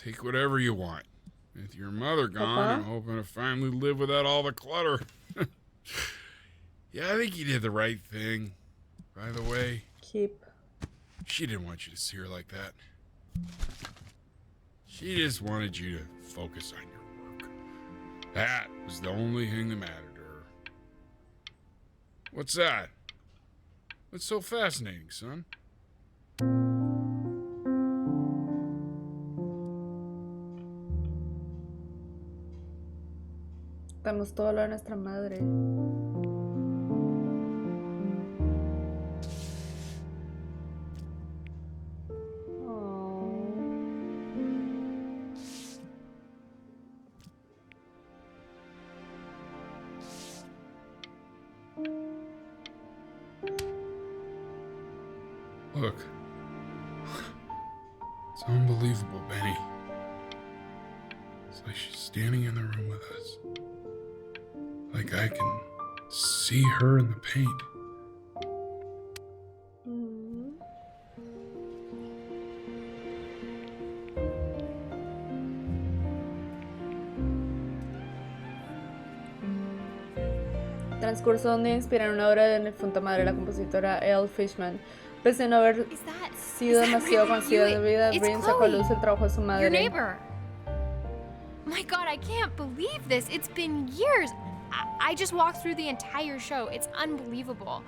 Take whatever you want. With your mother gone, I'm hoping to finally live without all the clutter. Yeah, I think you did the right thing. By the way, Keep. she didn't want you to see her like that. She just wanted you to focus on your work. That was the only thing that mattered to her. What's that? What's so fascinating, son? Damos todo lo de nuestra madre. Look. It's unbelievable, Benny. It's like she's standing in the room with us. Like I can see her in the paint. Transcurso donde inspiraron una obra de difunta madre, la compositora Elle Fishman. Pese a no haber sido demasiado conocida de vida, Bryn sacó a luz el trabajo de su madre. Your neighbor. My God, I can't believe this. It's been years. I just walked through the entire show. It's unbelievable.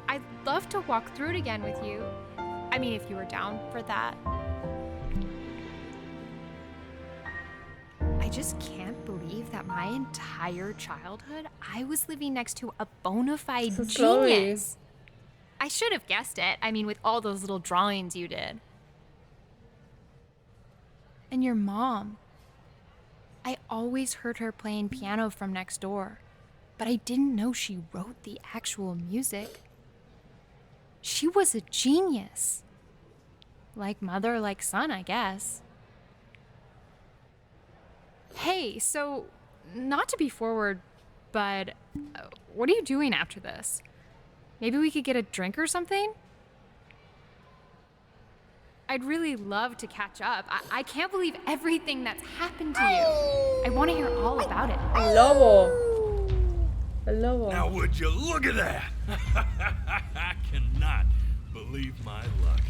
I'd love to walk through it again with you. I mean, if you were down for that. I just can't believe that my entire childhood, I was living next to a bona fide genius. I should have guessed it. I mean, with all those little drawings you did. And your mom. I always heard her playing piano from next door, but I didn't know she wrote the actual music. She was a genius. Like mother, like son, I guess. Hey, so, not to be forward, but what are you doing after this? Maybe we could get a drink or something? I'd really love to catch up. I can't believe everything that's happened to you. I want to hear all about it. El lobo. El lobo. Now would you look at that? I cannot believe my luck.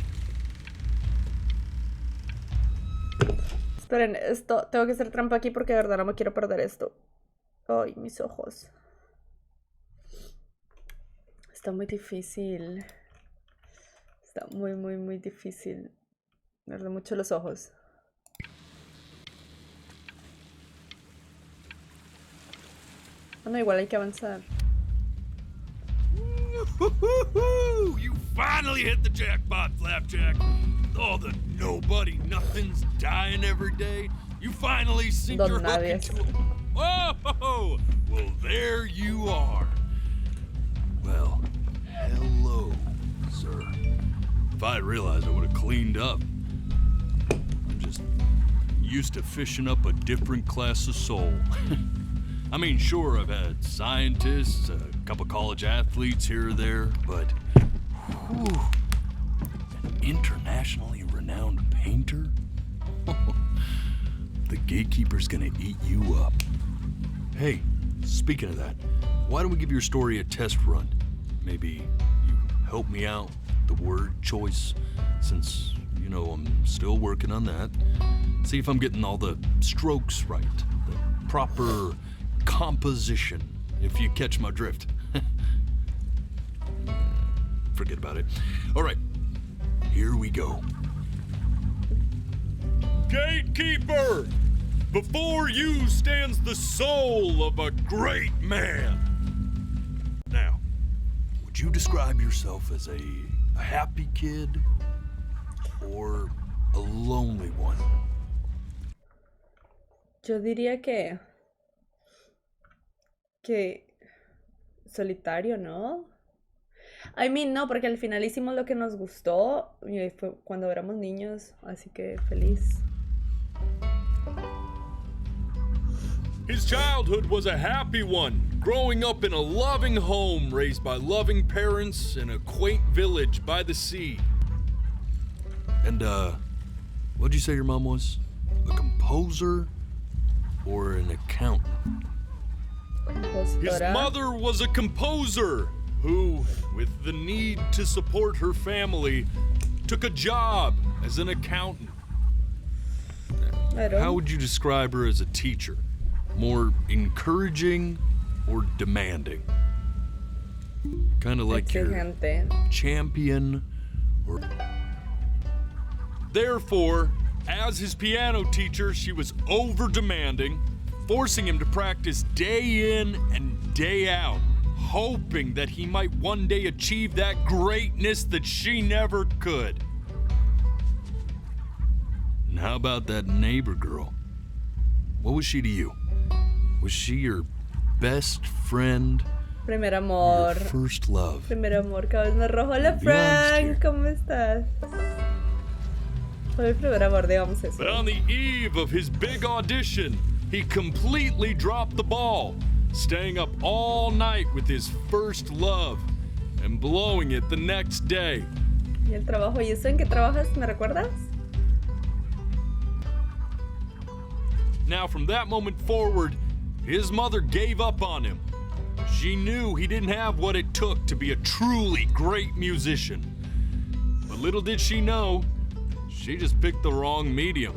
Esperen, esto, tengo que hacer trampa aquí porque de verdad no me quiero perder esto. Ay, mis ojos. Está muy difícil. Está muy, muy, muy difícil. Me arden mucho los ojos. Bueno, igual hay que avanzar. You finally hit the jackpot, Flapjack. Oh, the nobody nothings dying every day. You finally sink your hook into it. Oh, well, there you are. Well, hello, sir. If I had realized, I would have cleaned up. I'm just used to fishing up a different class of soul. I mean, sure, I've had scientists, a couple college athletes here or there, but whew, an internationally renowned painter? The gatekeeper's gonna eat you up. Hey, speaking of that, why don't we give your story a test run? Maybe you help me out with the word choice, since, you know, I'm still working on that. See if I'm getting all the strokes right, the proper composition, if you catch my drift. Forget about it. All right, here we go. Gatekeeper! Before you stands the soul of a great man. Now, would you describe yourself as a happy kid or a lonely one? Yo diría que solitario, ¿no? I mean, no, porque al final hicimos lo que nos gustó y fue cuando éramos niños, así que feliz. His childhood was a happy one, growing up in a loving home raised by loving parents in a quaint village by the sea. And, what'd you say your mom was? A composer or an accountant? His mother was a composer who, with the need to support her family, took a job as an accountant. How would you describe her as a teacher? More encouraging or demanding? Kind of like your champion or... Therefore, as his piano teacher, she was over-demanding, forcing him to practice day in and day out, hoping that he might one day achieve that greatness that she never could. And how about that neighbor girl? What was she to you? Was she your best friend? Primer amor. Your first love. Primer amor, cabello rojo. Hola, Frank, ¿cómo estás? Fue mi primer amor, digamos eso. But on the eve of his big audition, he completely dropped the ball, staying up all night with his first love and blowing it the next day. ¿Y el trabajo? ¿Y eso en qué trabajas? ¿Me recuerdas? Now, from that moment forward, his mother gave up on him. She knew he didn't have what it took to be a truly great musician. But little did she know, she just picked the wrong medium,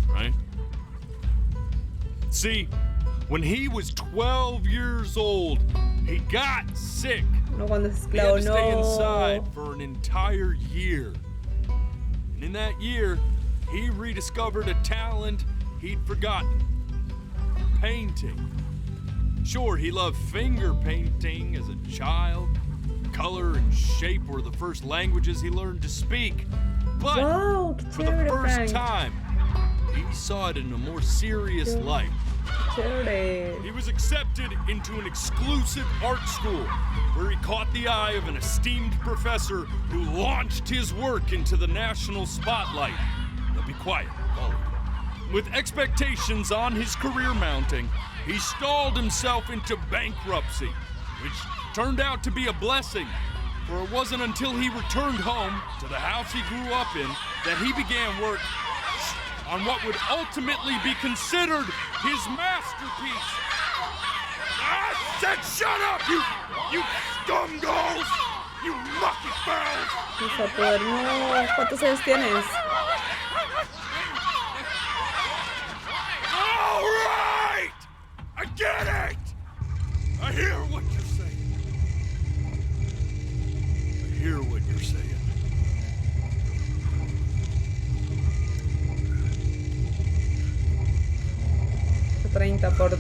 right? See, when he was 12 years old, he got sick. No, cuando es He had esclavo, to stay no. inside for an entire year. And in that year, he rediscovered a talent he'd forgotten. Painting. Sure, he loved finger painting as a child. Color and shape were the first languages he learned to speak. But Wow, qué for the chévere, first Frank. time, he saw it in a more serious light. Chévere. He was accepted into an exclusive art school where he caught the eye of an esteemed professor who launched his work into the national spotlight. Now be quiet, all of you. With expectations on his career mounting, he stalled himself into bankruptcy, which turned out to be a blessing, for it wasn't until he returned home to the house he grew up in that he began work on what would ultimately be considered his masterpiece. I said shut up, you scumballs! You mucky fowls! Vas a poder, no. ¿Cuántos años tienes? All right! I get it! I hear what you're saying. I hear what you're saying. 30 por 2.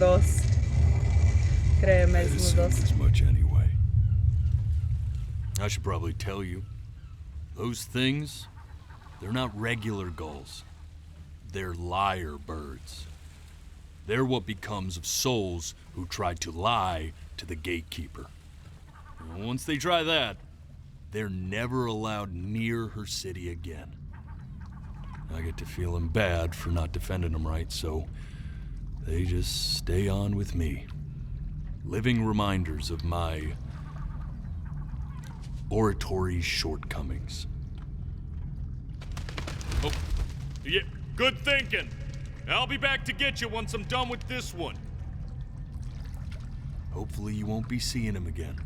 Créeme, I es assumed muy as much anyway. I should probably tell you, those things, they're not regular gulls. They're lyre birds. They're what becomes of souls who try to lie to the gatekeeper. And once they try that, they're never allowed near her city again. I get to feeling bad for not defending them right, so they just stay on with me. Living reminders of my oratory shortcomings. Oh, yeah, good thinking. I'll be back to get you once I'm done with this one. Hopefully you won't be seeing him again.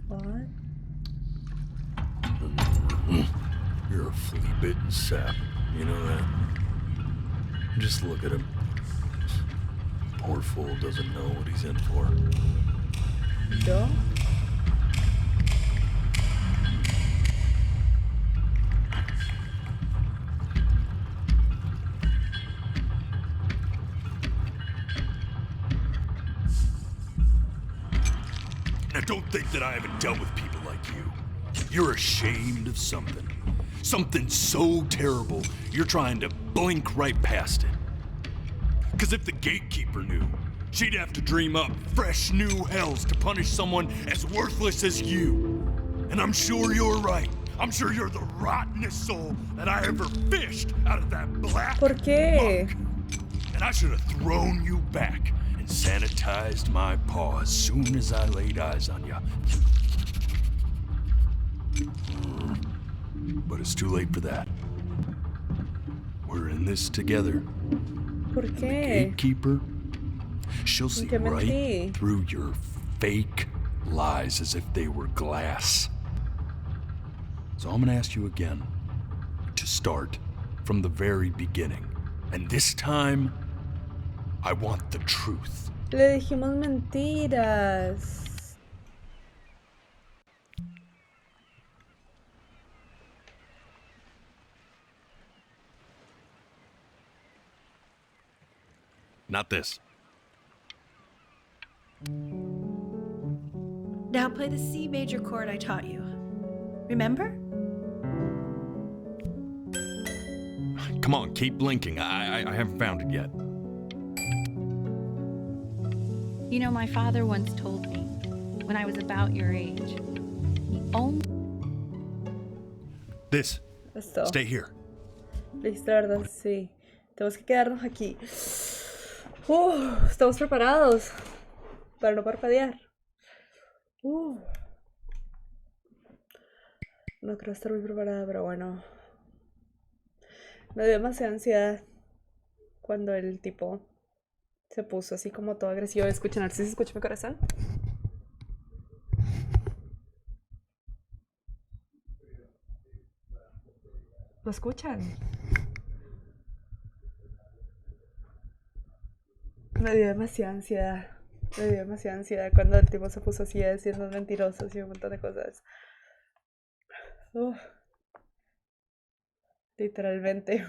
What? You're a flea-bitten sap, you know that? Just look at him. Poor fool doesn't know what he's in for. ¿Yo? Now don't think that I haven't dealt with people like you. You're ashamed of something. Something so terrible, you're trying to blink right past it. Because if the gatekeeper knew, she'd have to dream up fresh new hells to punish someone as worthless as you. And I'm sure you're right. I'm sure you're the rottenest soul that I ever fished out of that black ¿Por qué? muck. And I should have thrown you back and sanitized my paw as soon as I laid eyes on you. But it's too late for that. We're in this together. ¿Por The qué? gatekeeper, she'll see qué mentí? right through your fake lies as if they were glass. So I'm gonna ask you again to start from the very beginning. And this time, I want the truth. Le dijimos mentiras. Not this. Now play the C major chord I taught you. Remember? Come on, keep blinking. I haven't found it yet. You know, my father once told me, when I was about your age, the only... This. Esto. Stay here. Listo, ¿verdad? Sí. Tenemos que quedarnos aquí. Estamos preparados para no parpadear. No creo estar muy preparada, pero bueno. Me dio demasiada ansiedad cuando el tipo se puso así como todo agresivo. Escuchen, a ver si se escucha mi corazón. ¿Lo escuchan? Me dio demasiada ansiedad. Me dio demasiada ansiedad cuando el tipo se puso así a decirnos mentirosos y un montón de cosas. Literalmente.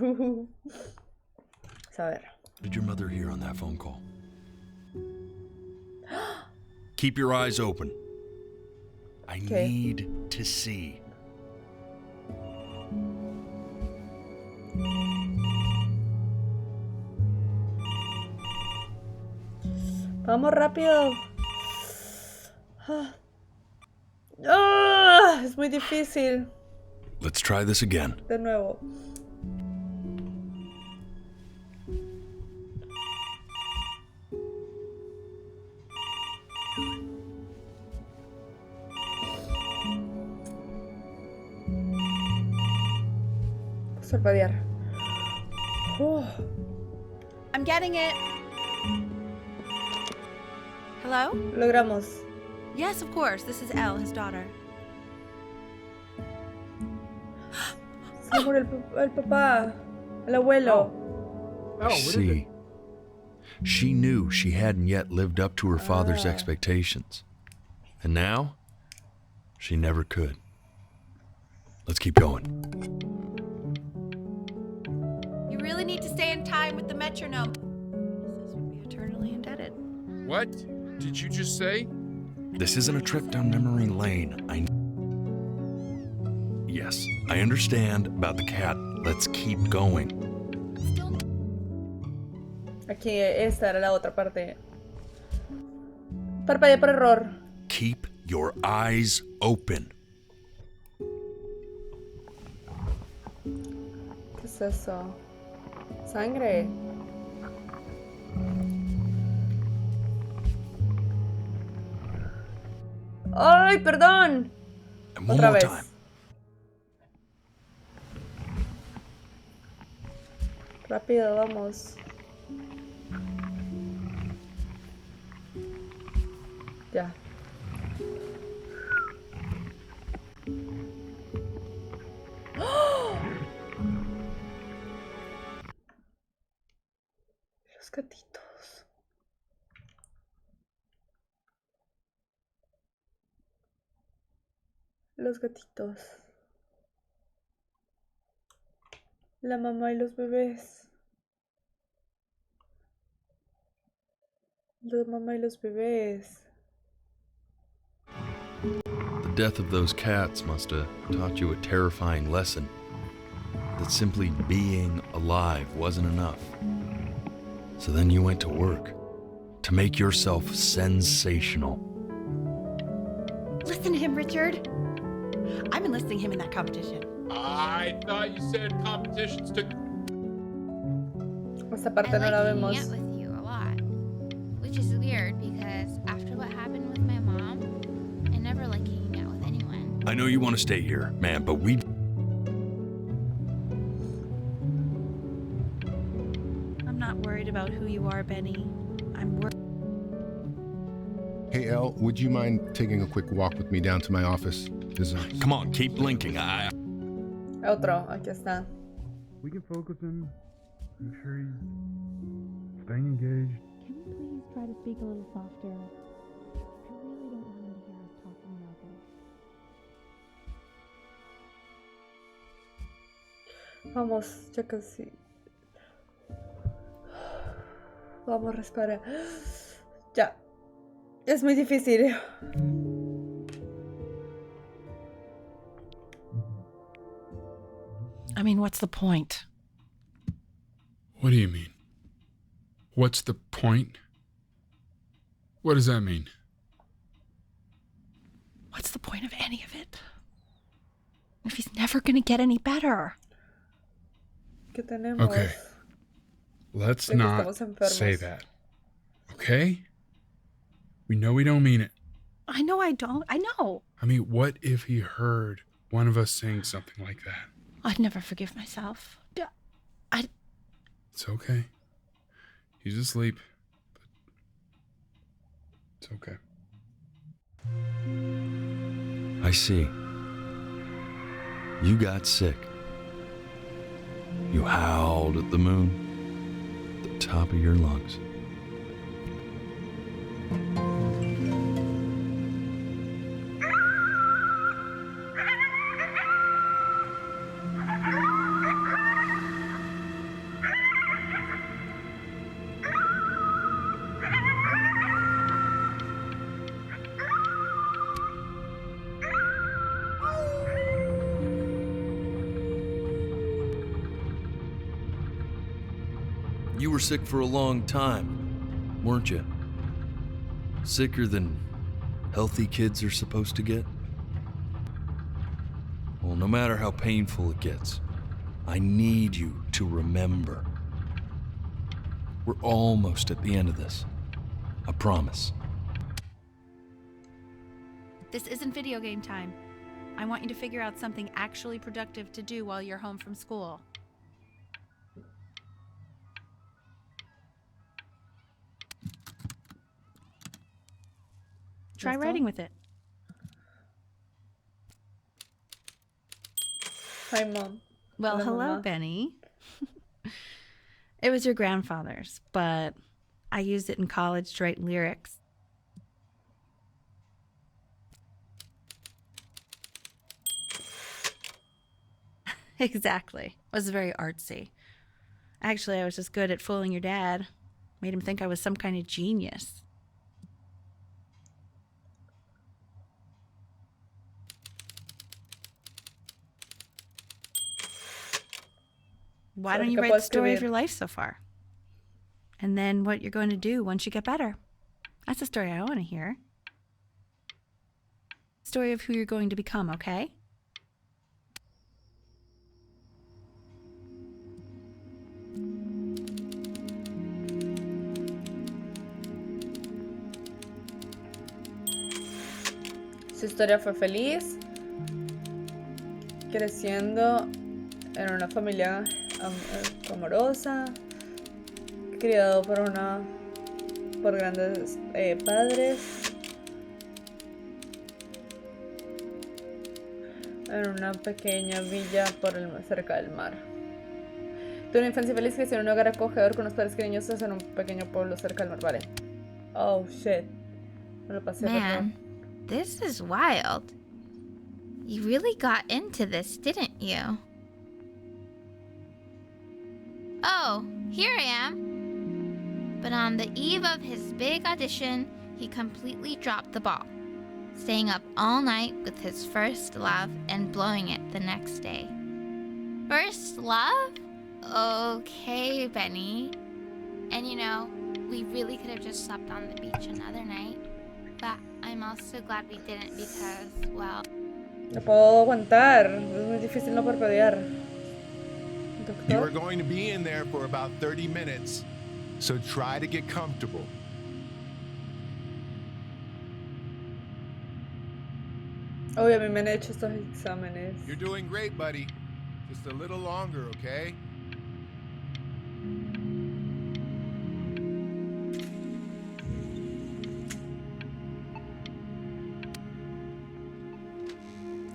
A ver. Did your mother hear on that phone call? Keep your eyes open. I Okay. need to see. Vamos rápido. Es muy difícil. Let's try this again. De nuevo. Sorpadear. I'm getting it. Hello? Logramos. Yes, of course. This is Elle, his daughter. Se murió el papá. El abuelo. See, she knew she hadn't yet lived up to her father's expectations. And now, she never could. Let's keep going. You really need to stay in time with the metronome. This would be eternally indebted. What did you just say? This isn't a trip down memory lane. Yes, I understand about the cat. Let's keep going. Aquí, esta era la otra parte. Parpadeé por error. Keep your eyes open. ¿Qué es eso? Sangre. ¡Ay, perdón! And one Otra more vez. time. Rápido, vamos. Ya. ¡Oh! Los gatitos. Los gatitos. La mamá y los bebés. La mamá y los bebés. The death of those cats must have taught you a terrifying lesson. That simply being alive wasn't enough. So then you went to work to make yourself sensational. Listen to him, Richard. I'm enlisting him in that competition. I thought you said competitions took. Esta parte no la hanging vemos. out with you a lot, which is weird because after what happened with my mom, I never like hanging out with anyone. I know you want to stay here, man, but we... I'm not worried about who you are, Benny. I'm worried. Hey, Elle, would you mind taking a quick walk with me down to my office? Come on, keep blinking. Otro, aquí está. We can focus him. I'm sure he's staying engaged. Can you please try to speak a little softer? I really don't want him to hear us talking about this. Vamos, ya casi. Vamos, respira. Ya. Es muy difícil. I mean, what's the point? What do you mean? What's the point? What does that mean? What's the point of any of it? If he's never gonna get any better. ¿Qué tenemos? Okay. Let's De que not estamos enfermos. say that. Okay? We know we don't mean it. I know I don't. I know. I mean, what if he heard one of us saying something like that? I'd never forgive myself. It's okay. He's asleep. But it's okay. I see. You got sick. You howled at the moon, at the top of your lungs. You were sick for a long time, weren't you? Sicker than healthy kids are supposed to get? Well, no matter how painful it gets, I need you to remember. We're almost at the end of this. I promise. This isn't video game time. I want you to figure out something actually productive to do while you're home from school. Try writing with it. Hi, Mom. Well, Hola, hello, Mama. Benny. It was your grandfather's, but I used it in college to write lyrics. Exactly. It was very artsy. Actually, I was just good at fooling your dad. Made him think I was some kind of genius. Why don't you write the story of your life so far? And then what you're going to do once you get better. That's the story I want to hear. Story of who you're going to become, okay? Su historia fue feliz, creciendo en una familia amorosa, criado por grandes padres, en una pequeña villa cerca del mar. Tuvo una infancia feliz, creció en un hogar acogedor con unos padres cariñosos en un pequeño pueblo cerca del mar. Vale. Oh shit. Me lo pasé. Man, this is wild. You really got into this, didn't you? Oh, here I am. But on the eve of his big audition, he completely dropped the ball, staying up all night with his first love and blowing it the next day. First love? Okay, Benny. And you know, we really could have just slept on the beach another night. But I'm also glad we didn't because, well... No puedo aguantar. Es muy difícil no parpadear. You Doctor. are going to be in there for about 30 minutes, so try to get comfortable. Obvio, a mí me han hecho estos exámenes. You're doing great, buddy. Just a little longer, okay?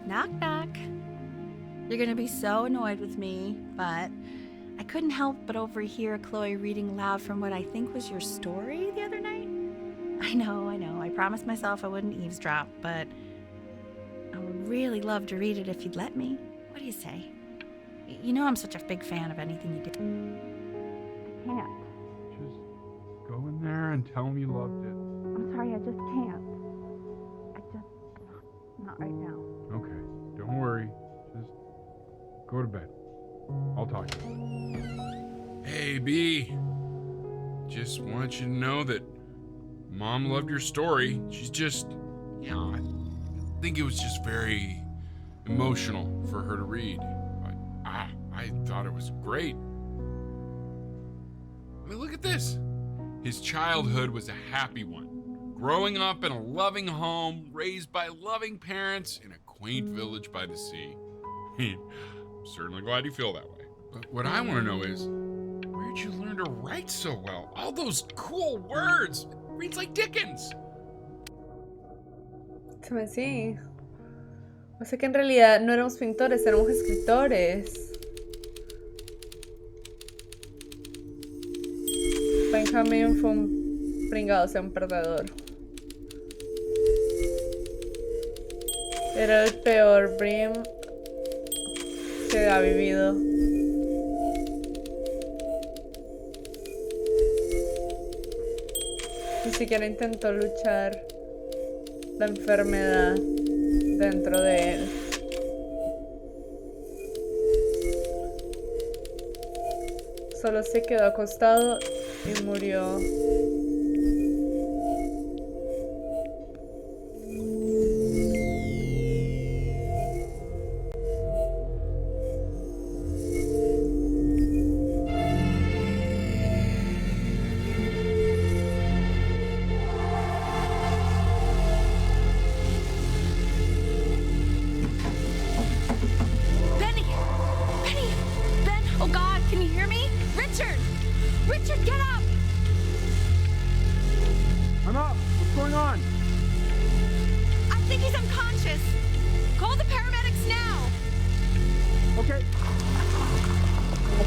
Knock, knock. You're gonna be so annoyed with me, but I couldn't help but overhear Chloe reading loud from what I think was your story the other night. I know. I promised myself I wouldn't eavesdrop, but I would really love to read it if you'd let me. What do you say? You know I'm such a big fan of anything you do. I can't. Just go in there and tell him you loved it. I'm sorry, I just can't. Not right now. Okay, don't worry. Just go to bed. I'll talk to you. Hey, B. Just want you to know that Mom loved your story. She's just, I think it was just very emotional for her to read. I thought it was great. I mean, look at this. His childhood was a happy one. Growing up in a loving home, raised by loving parents in a quaint village by the sea. I'm certainly glad you feel that way. But what I want to know is, where'd you learn to write so well? All those cool words. It reads like Dickens. Se me sí. O sea que en realidad no éramos pintores, éramos escritores. Benjamin fue un pringado, o sea, un perdedor. Era el peor Brim que ha vivido. Ni siquiera intentó luchar la enfermedad dentro de él. Solo se quedó acostado y murió.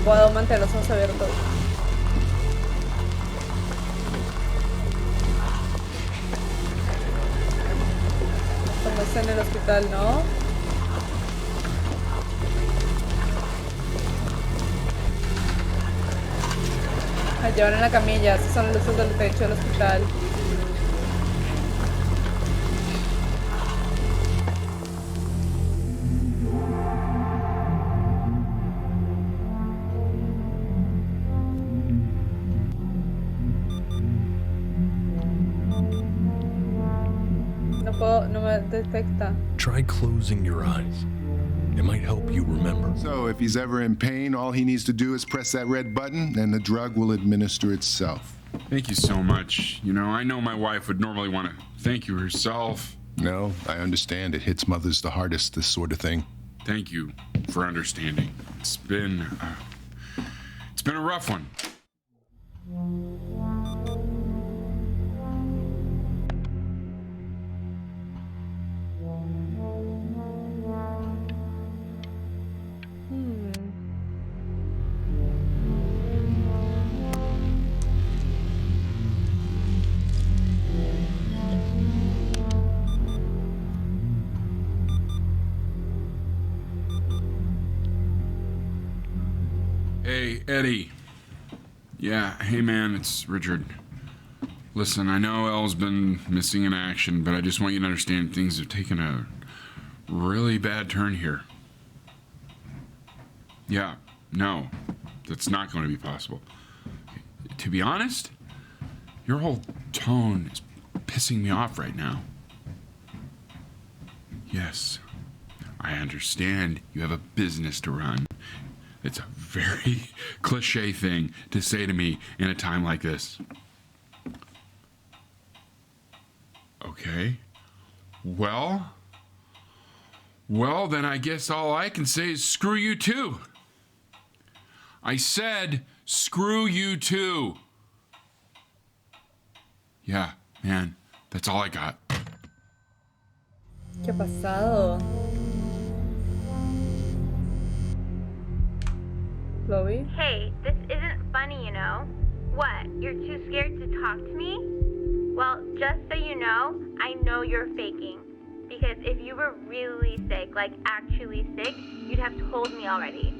Puedo mantener los ojos abiertos. Como está en el hospital, ¿no? La llevan en la camilla. Esas son las luces del techo del hospital. No me detecta. Try closing your eyes. It might help you remember. So if he's ever in pain, all he needs to do is press that red button and the drug will administer itself. Thank you so much. You know, I know my wife would normally want to thank you herself. No, I understand. It hits mothers the hardest, this sort of thing. Thank you for understanding. It's been a rough one. Hey, Eddie. Yeah, hey man, it's Richard. Listen, I know Elle's been missing in action, but I just want you to understand things have taken a really bad turn here. Yeah, no, that's not going to be possible. To be honest, your whole tone is pissing me off right now. Yes, I understand you have a business to run. It's a very cliche thing to say to me in a time like this. Okay. Well, Well, then I guess all I can say is screw you too. I said screw you too. Yeah, man, that's all I got. ¿Qué ha pasado? Chloe? Hey, this isn't funny, you know? What, you're too scared to talk to me? Well, just so you know you're faking. Because if you were really sick, like actually sick, you'd have told me already.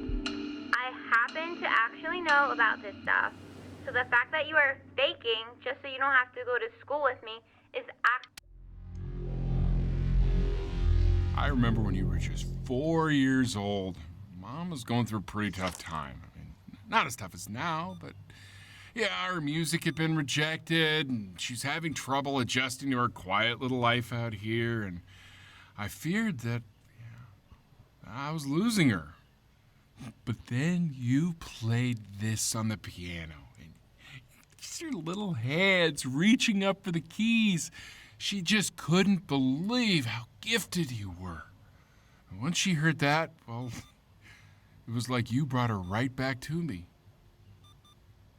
I happen to actually know about this stuff. So the fact that you are faking, just so you don't have to go to school with me, is I remember when you were just 4 years old. Mom was going through a pretty tough time. I mean, not as tough as now, but yeah, her music had been rejected, and she's having trouble adjusting to her quiet little life out here, and I feared that I was losing her. But then you played this on the piano, and your little hands reaching up for the keys. She just couldn't believe how gifted you were. And once she heard that, well, it was like you brought her right back to me.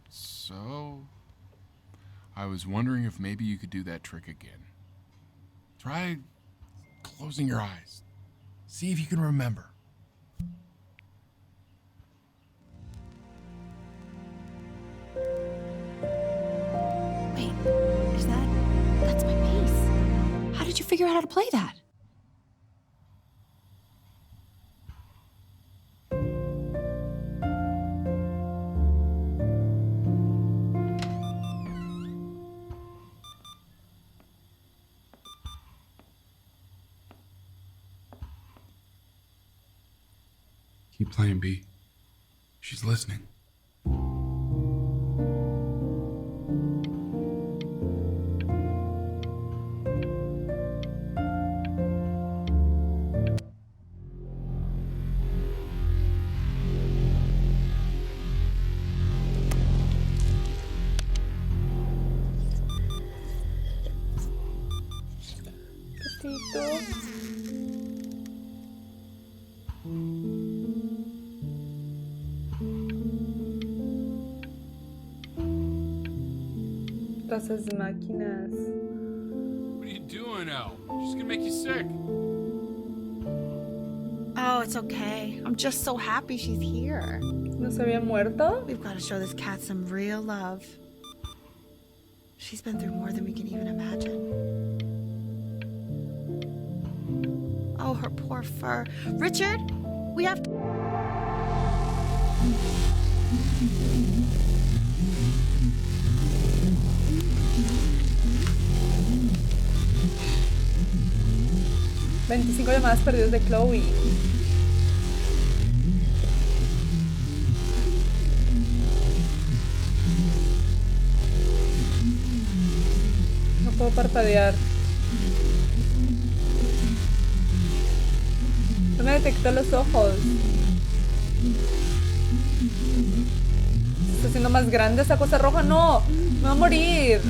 So, I was wondering if maybe you could do that trick again. Try closing your eyes. See if you can remember. Wait, that's my bass. How did you figure out how to play that? Keep playing, B. She's listening. Esas máquinas. What are you doing, Elle? She's gonna make you sick. Oh, it's okay. I'm just so happy she's here. ¿No se había muerto? We've got to show this cat some real love. She's been through more than we can even imagine. Oh, her poor fur. Richard, we have to... $25 llamadas perdidas de Chloe. No puedo parpadear. No me detectó los ojos. ¿Se está haciendo más grande esa cosa roja? No, me va a morir.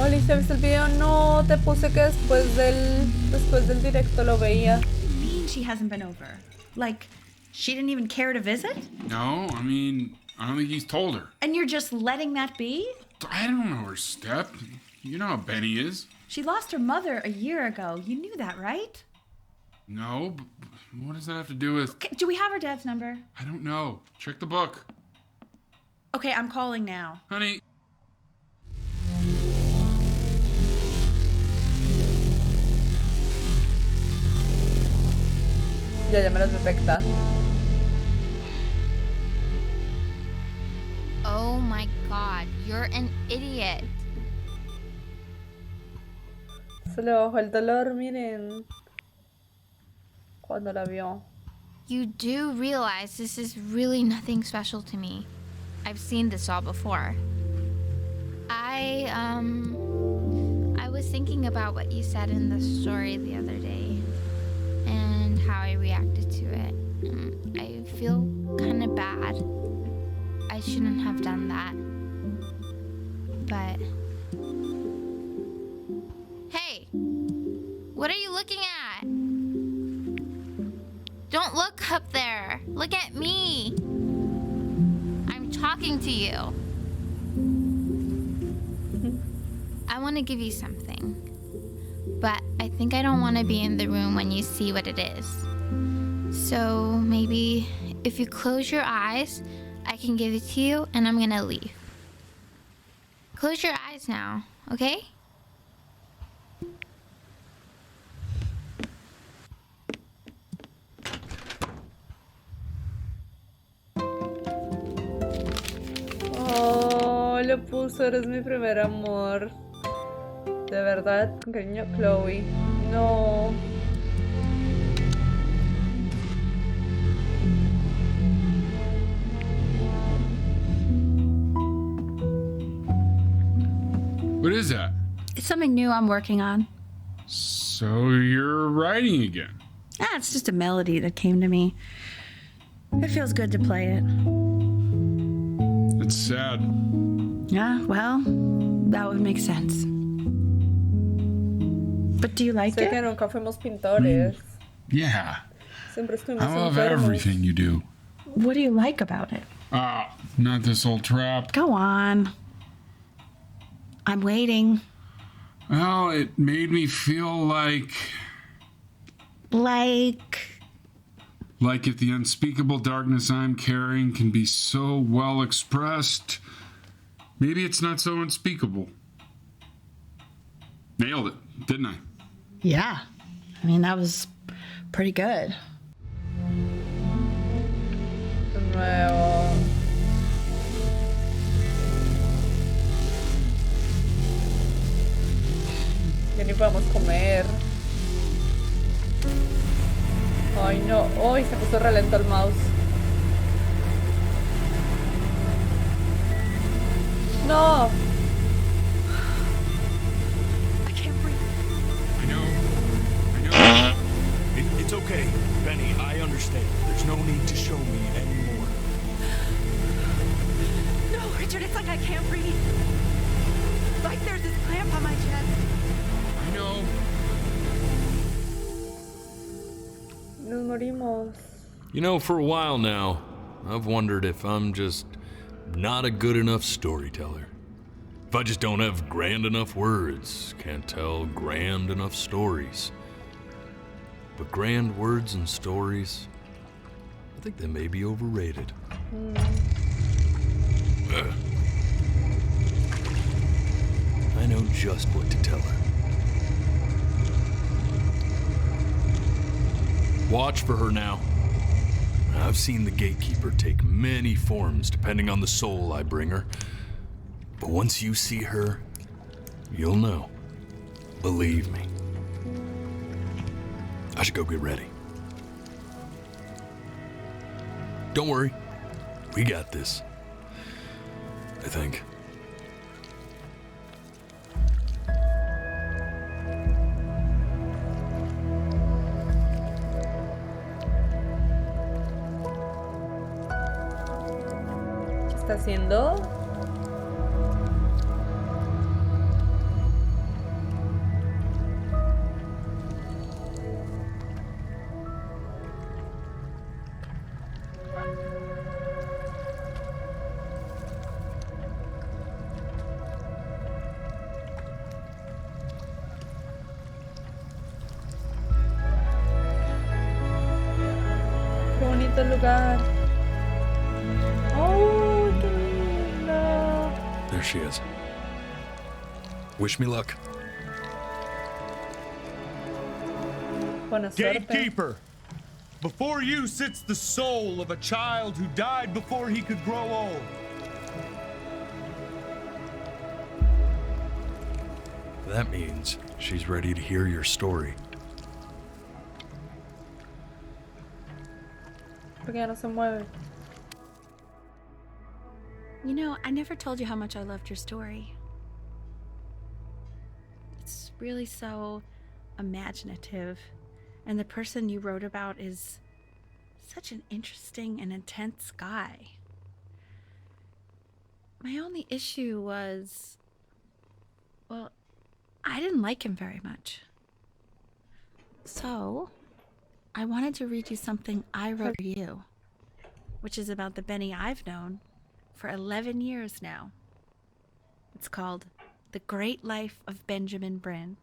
Oli, ¿se ha visto el video? No, te puse que después del directo lo veía. mean she hasn't been over? Like, she didn't even care to visit? No, I mean, I don't think he's told her. And you're just letting that be? I don't know her step. You know how Benny is. She lost her mother a year ago. You knew that, right? No, but what does that have to do with... Okay, do we have her dad's number? I don't know. Check the book. Okay, I'm calling now. Honey. Ya me los detecta. Oh my god, you're an idiot. Se le bajó el dolor, miren. Cuando la vio. You do realize this is really nothing special to me. I've seen this all before. I was thinking about what you said in the story the other day and how I reacted to it. I feel kind of bad. I shouldn't have done that. But What are you looking at? Don't look up there. Look at me. I'm talking to you. I want to give you something. But I think I don't want to be in the room when you see what it is. So maybe if you close your eyes, I can give it to you and I'm going to leave. Close your eyes now, okay? Oh, le puso, eres mi primer amor. De verdad, con cariño, Chloe. No. What is that? It's something new I'm working on. So you're writing again? It's just a melody that came to me. It feels good to play it. It's sad. Yeah, well, that would make sense. But do you like Sé it? que nunca fuimos pintores. Yeah. Siempre estuvimos I love enfermos. everything you do. What do you like about it? Not this old trap. Go on. I'm waiting. Well, it made me feel like if the unspeakable darkness I'm carrying can be so well expressed, maybe it's not so unspeakable. Nailed it, didn't I? Yeah. I mean, that was pretty good. De nuevo. Ya ni podemos comer. Ay, no. Ay, se puso re lento el mouse. No. I can't breathe. I know. It's okay, Benny. I understand. There's no need to show me anymore. No, Richard, it's like I can't breathe. Like there's this clamp on my chest. I know. Nos morimos. You know, for a while now, I've wondered if I'm just not a good enough storyteller. If I just don't have grand enough words, can't tell grand enough stories. But grand words and stories, I think they may be overrated. I know just what to tell her. Watch for her now. I've seen the gatekeeper take many forms depending on the soul I bring her. But once you see her, you'll know. Believe me. I should go get ready. Don't worry. We got this. I think. ¿Qué está haciendo? Qué bonito lugar. Oh, qué linda. There she is. Wish me luck. Buena suerte. Gatekeeper, before you sits the soul of a child who died before he could grow old. That means she's ready to hear your story. Porque ya no se mueve. You know, I never told you how much I loved your story. It's really so imaginative. And the person you wrote about is such an interesting and intense guy. My only issue was, well, I didn't like him very much. So, I wanted to read you something I wrote for you, which is about the Benny I've known for 11 years now. It's called The Great Life of Benjamin Bryn.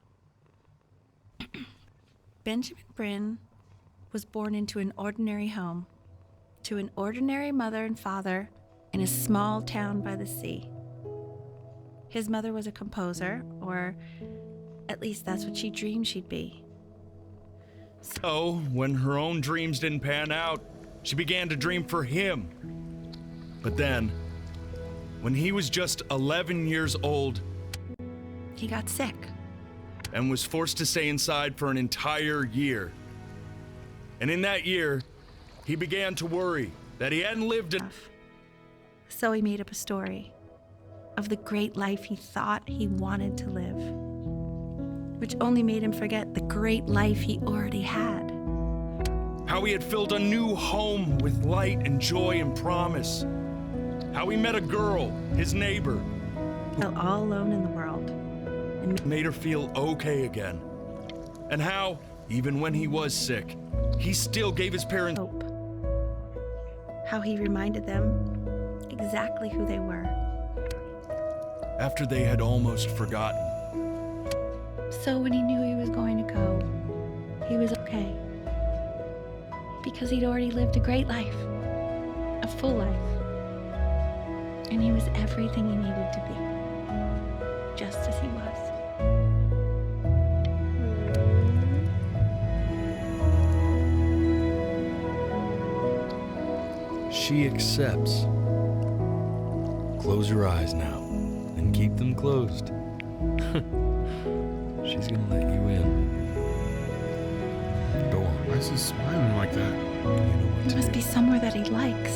Benjamin Bryn was born into an ordinary home, to an ordinary mother and father in a small town by the sea. His mother was a composer, or at least that's what she dreamed she'd be. So, when her own dreams didn't pan out, she began to dream for him. But then, when he was just 11 years old, He got sick. and was forced to stay inside for an entire year. And in that year, he began to worry that he hadn't lived enough. So he made up a story of the great life he thought he wanted to live, which only made him forget the great life he already had. How he had filled a new home with light and joy and promise. How he met a girl, his neighbor, Felt all alone in the world. And made her feel okay again. And how, even when he was sick, he still gave his parents hope. How he reminded them exactly who they were. after they had almost forgotten. So when he knew he was going to go, he was okay. Because he'd already lived a great life, a full life. And he was everything he needed to be, just as he was. She accepts. Close your eyes now, and keep them closed. She's gonna let you in. Go on. Why is he smiling like that? You know what It to must do. be somewhere that he likes.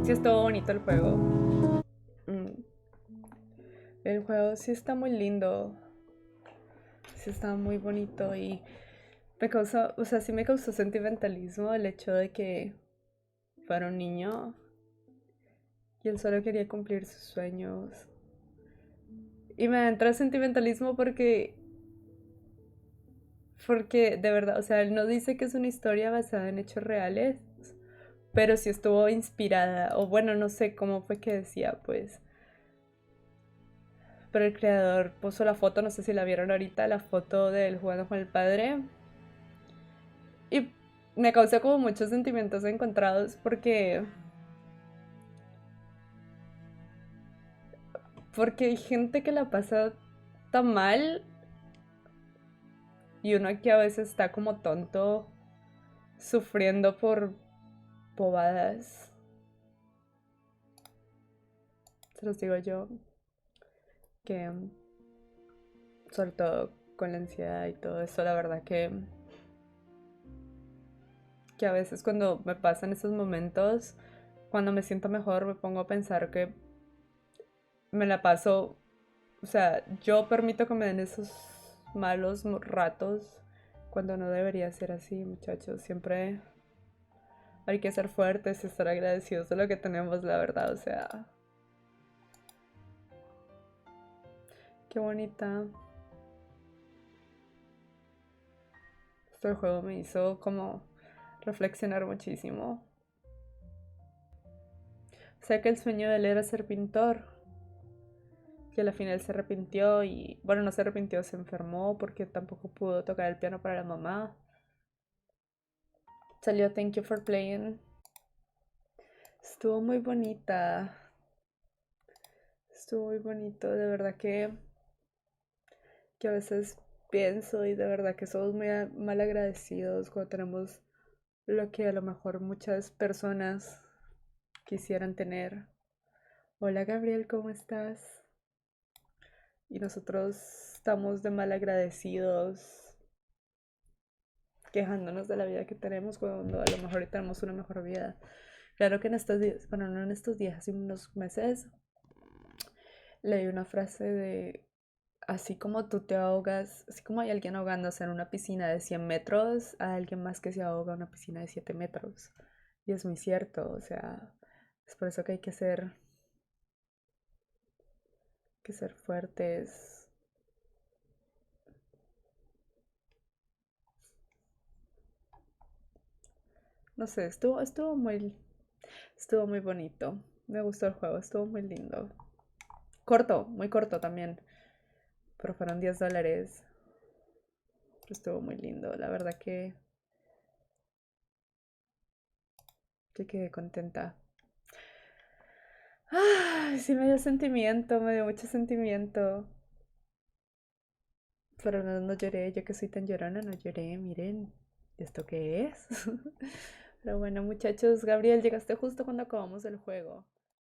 Sí, estuvo bonito el juego. El juego sí está muy lindo. Sí está muy bonito y me causa, o sea, sí me causó sentimentalismo el hecho de que fuera un niño y él solo quería cumplir sus sueños. Y me entra sentimentalismo porque de verdad, o sea, él no dice que es una historia basada en hechos reales, pero sí estuvo inspirada, o bueno, no sé cómo fue que decía, pues. Pero el creador puso la foto, no sé si la vieron ahorita, la foto de él jugando con el padre. Y me causó como muchos sentimientos encontrados porque hay gente que la pasa tan mal y uno aquí a veces está como tonto sufriendo por bobadas. Se los digo yo, que sobre todo con la ansiedad y todo eso, la verdad que a veces cuando me pasan esos momentos, cuando me siento mejor, me pongo a pensar que me la paso, o sea, yo permito que me den esos malos ratos cuando no debería ser así, muchachos. Siempre hay que ser fuertes y estar agradecidos de lo que tenemos, la verdad, o sea. Qué bonita. Este juego me hizo como reflexionar muchísimo. O sea que el sueño de él era ser pintor. Que al final se arrepintió y, bueno, no se arrepintió, se enfermó porque tampoco pudo tocar el piano para la mamá. Salió Thank You for Playing. Estuvo muy bonita. Estuvo muy bonito, de verdad que a veces pienso y de verdad que somos muy mal agradecidos cuando tenemos lo que a lo mejor muchas personas quisieran tener. Hola Gabriel, ¿cómo estás? Y nosotros estamos de mal agradecidos, quejándonos de la vida que tenemos cuando a lo mejor tenemos una mejor vida. Claro que en estos días, bueno, no en estos días, hace unos meses, leí una frase de así como tú te ahogas, así como hay alguien ahogándose en una piscina de 100 metros, hay alguien más que se ahoga en una piscina de 7 metros. Y es muy cierto, o sea, es por eso que hay que ser fuertes. No sé, estuvo muy bonito. Me gustó el juego, estuvo muy lindo. Corto, muy corto también. Pero fueron $10. Pero estuvo muy lindo, la verdad que quedé contenta. Ay, sí me dio sentimiento, me dio mucho sentimiento. Pero no lloré, yo que soy tan llorona, no lloré, miren. ¿Esto qué es? Pero bueno, muchachos, Gabriel, llegaste justo cuando acabamos el juego.